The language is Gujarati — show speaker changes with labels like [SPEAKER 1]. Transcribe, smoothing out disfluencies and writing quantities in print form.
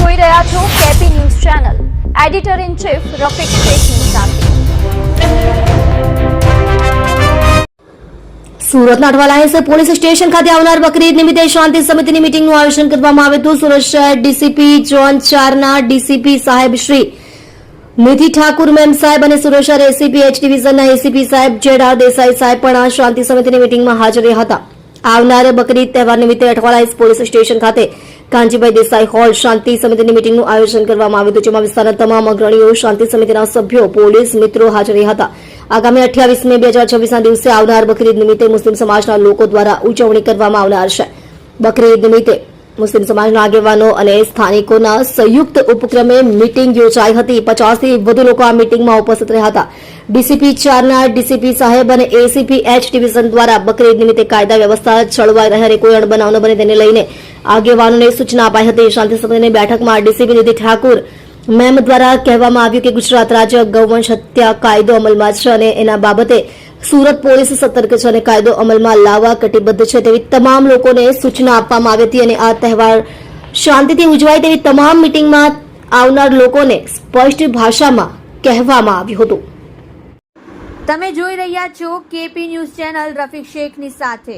[SPEAKER 1] જોઈ રહ્યા છો KP news channel. Editor in chief Rafiq શેખની સાથે.
[SPEAKER 2] સુરતના અઠવાલાઇન્સ પોલીસ સ્ટેશન ખાતે આવનાર બકરીદ નિમિત્તે શાંતિ સમિતિની મીટિંગનું આયોજન કરવામાં આવ્યું હતું. સુરત શહેર ડીસીપી ઝોન 4 ના ડીસીપી સાહેબ શ્રી નિધિ ઠાકુર મેમ સાહેબ અને સુરત શહેર એસીપી એચ ડિવિઝનના એસીપી સાહેબ જેડ.આર. દેસાઈ સાહેબ પણ આ શાંતિ સમિતિની મીટિંગમાં હાજર રહ્યા હતા. આવનાર બકરીદ તહેવાર નિમિત્તે અઠવાલાઇન્સ પોલીસ સ્ટેશન ખાતે કાનજીભાઈ દેસાઈ હોલ શાંતિ સમિતિની મીટિંગનું આયોજન કરવામાં આવ્યું હતું, જેમાં વિસ્તારના તમામ અગ્રણીઓ, શાંતિ સમિતિના સભ્યો, પોલીસ મિત્રો હાજર રહ્યા હતા. આગામી 28 મે 2026ના દિવસે આવનાર બકરીદ નિમિત્તે મુસ્લિમ સમાજના લોકો દ્વારા ઉજવણી કરવામાં આવનાર છે. બકરીદ નિમિત્તે મુસ્લિમ સમાજના આગેવાનો અને સ્થાનિકોના સંયુક્ત ઉપક્રમે મીટિંગ યોજાઈ હતી. 50 થી વધુ લોકો આ મીટિંગમાં ઉપસ્થિત રહ્યા હતા. ડીસીપી 4 ના ડીસીપી સાહેબ અને એસીપી એચ ડિવિઝન દ્વારા બકરીદ નિમિત્તે કાયદા વ્યવસ્થા જળવાઈ રહે અને કોઈ અણબનાવ ન બને તેને લઈને આગેવાનોને સૂચના અપાઈ હતી. શાંતિ સમિતિની બેઠકમાં ડીસીપી નિધિ ઠાકુર મેમ દ્વારા કહેવામાં આવ્યું કે ગુજરાત રાજ્ય ગૌવંશ હત્યા કાયદો અમલમાં છે અને એના બાબતે સુરત પોલીસ સતર્ક છે અને કાયદો અમલમાં લાવવા કટિબદ્ધ છે તેવી તમામ લોકોને સૂચના આપવામાં આવી હતી અને આ તહેવાર શાંતિથી ઉજવાય તેવી તમામ મીટિંગમાં આવનાર લોકોને સ્પષ્ટ ભાષામાં કહેવામાં આવ્યું હતું.
[SPEAKER 1] તમે જોઈ રહ્યા છો કેપી ન્યૂઝ ચેનલ રફીક શેખની સાથે.